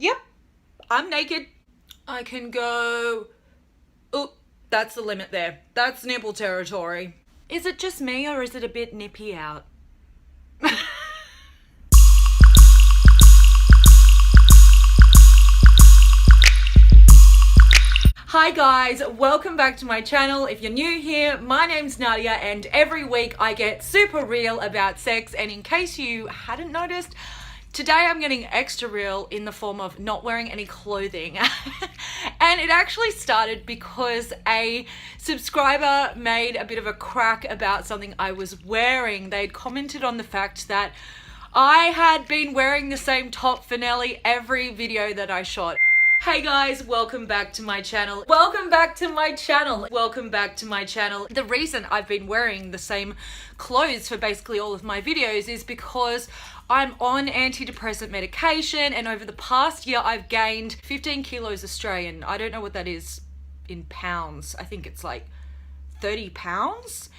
Yep, I'm naked. I can go... Oh, that's the limit there. That's nipple territory. Is it just me or is it a bit nippy out? Hi guys, welcome back to my channel. If you're new here, my name's Nadia and every week I get super real about sex, and in case you hadn't noticed, today I'm getting extra real in the form of not wearing any clothing. And it actually started because a subscriber made a bit of a crack about something I was wearing. They'd commented on the fact that I had been wearing the same top for nearly every video that I shot. Hey guys, welcome back to my channel. Welcome back to my channel. Welcome back to my channel. The reason I've been wearing the same clothes for basically all of my videos is because I'm on antidepressant medication, and over the past year I've gained 15 kilos Australian. I don't know what that is in pounds. I think it's like 30 pounds.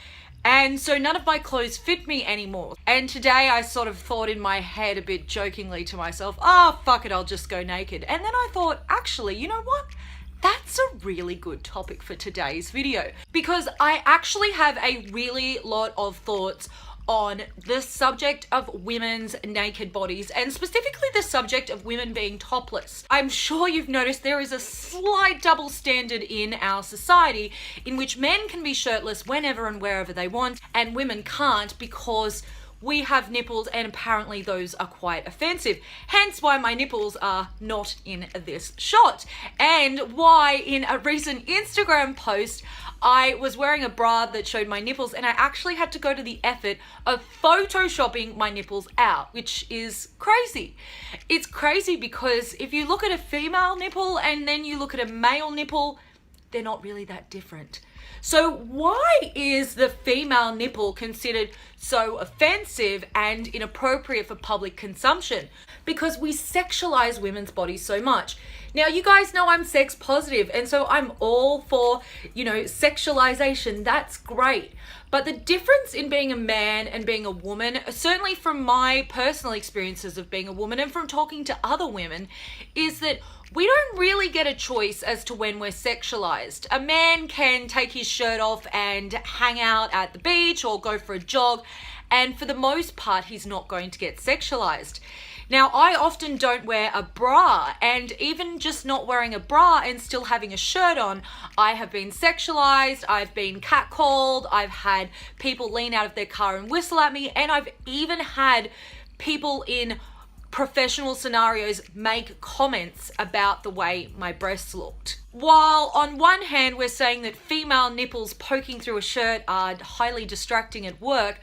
And so none of my clothes fit me anymore. And today I sort of thought in my head a bit jokingly to myself, fuck it, I'll just go naked. And then I thought, actually, you know what? That's a really good topic for today's video, because I actually have a really lot of thoughts on the subject of women's naked bodies, and specifically the subject of women being topless. I'm sure you've noticed there is a slight double standard in our society in which men can be shirtless whenever and wherever they want, and women can't because we have nipples, and apparently those are quite offensive. Hence why my nipples are not in this shot, and why in a recent Instagram post I was wearing a bra that showed my nipples, and I actually had to go to the effort of photoshopping my nipples out, which is crazy. It's crazy because if you look at a female nipple and then you look at a male nipple, they're not really that different. So why is the female nipple considered so offensive and inappropriate for public consumption? Because we sexualize women's bodies so much. Now, you guys know I'm sex positive, and so I'm all for, sexualization. That's great. But the difference in being a man and being a woman, certainly from my personal experiences of being a woman and from talking to other women, is that we don't really get a choice as to when we're sexualized. A man can take his shirt off and hang out at the beach or go for a jog, and for the most part, he's not going to get sexualized. Now, I often don't wear a bra, and even just not wearing a bra and still having a shirt on, I have been sexualized, I've been catcalled, I've had people lean out of their car and whistle at me, and I've even had people in professional scenarios make comments about the way my breasts looked. While on one hand we're saying that female nipples poking through a shirt are highly distracting at work,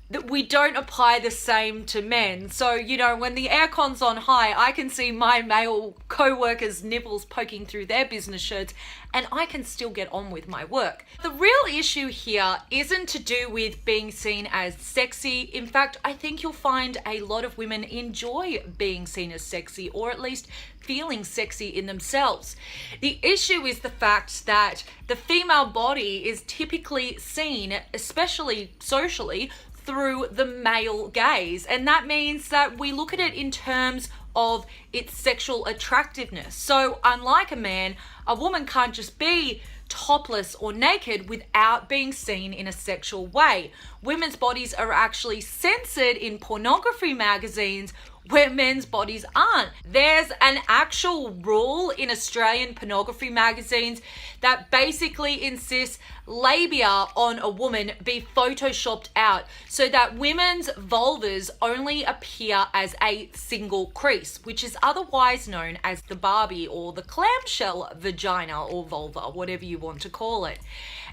that we don't apply the same to men. So, when the aircon's on high, I can see my male co-workers' nipples poking through their business shirts, and I can still get on with my work. The real issue here isn't to do with being seen as sexy. In fact, I think you'll find a lot of women enjoy being seen as sexy, or at least feeling sexy in themselves. The issue is the fact that the female body is typically seen, especially socially, through the male gaze, and that means that we look at it in terms of its sexual attractiveness. So unlike a man, a woman can't just be topless or naked without being seen in a sexual way. Women's bodies are actually censored in pornography magazines where men's bodies aren't. There's an actual rule in Australian pornography magazines that basically insists labia on a woman be photoshopped out so that women's vulvas only appear as a single crease, which is otherwise known as the Barbie or the clamshell vagina or vulva, whatever you want to call it.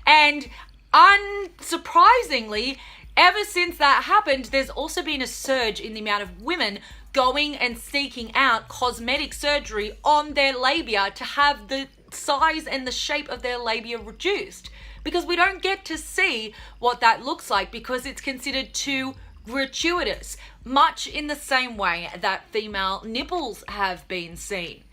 And unsurprisingly, ever since that happened, there's also been a surge in the amount of women going and seeking out cosmetic surgery on their labia to have the size and the shape of their labia reduced, because we don't get to see what that looks like because it's considered too gratuitous, much in the same way that female nipples have been seen.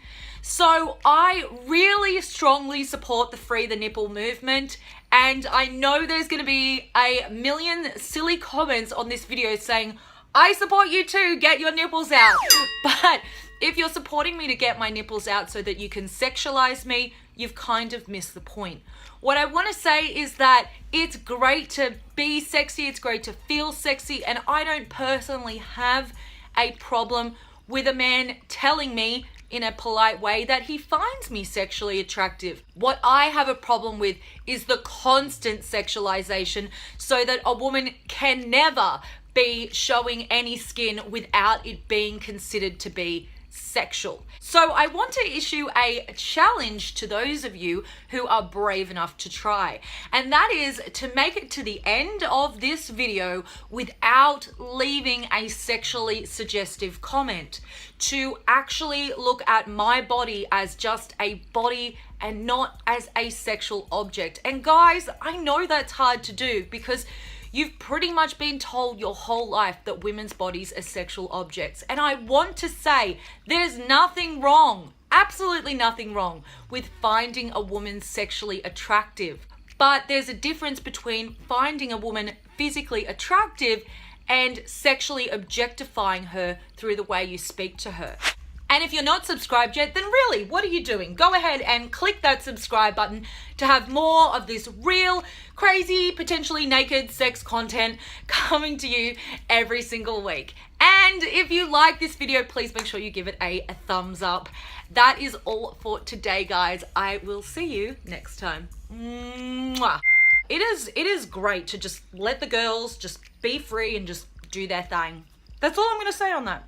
So I really strongly support the Free the Nipple movement, and I know there's going to be a million silly comments on this video saying, I support you too, get your nipples out. But If you're supporting me to get my nipples out so that you can sexualize me, you've kind of missed the point. What I want to say is that it's great to be sexy, it's great to feel sexy, and I don't personally have a problem with a man telling me in a polite way that he finds me sexually attractive. What I have a problem with is the constant sexualization so that a woman can never be showing any skin without it being considered to be sexual. So I want to issue a challenge to those of you who are brave enough to try, and that is to make it to the end of this video without leaving a sexually suggestive comment, to actually look at my body as just a body and not as a sexual object. And guys, I know that's hard to do because you've pretty much been told your whole life that women's bodies are sexual objects. And I want to say there's nothing wrong, absolutely nothing wrong with finding a woman sexually attractive. But there's a difference between finding a woman physically attractive and sexually objectifying her through the way you speak to her. And if you're not subscribed yet, then really, what are you doing? Go ahead and click that subscribe button to have more of this real, crazy, potentially naked sex content coming to you every single week. And if you like this video, please make sure you give it a thumbs up. That is all for today, guys. I will see you next time. Mwah. It is great to just let the girls just be free and just do their thing. That's all I'm going to say on that.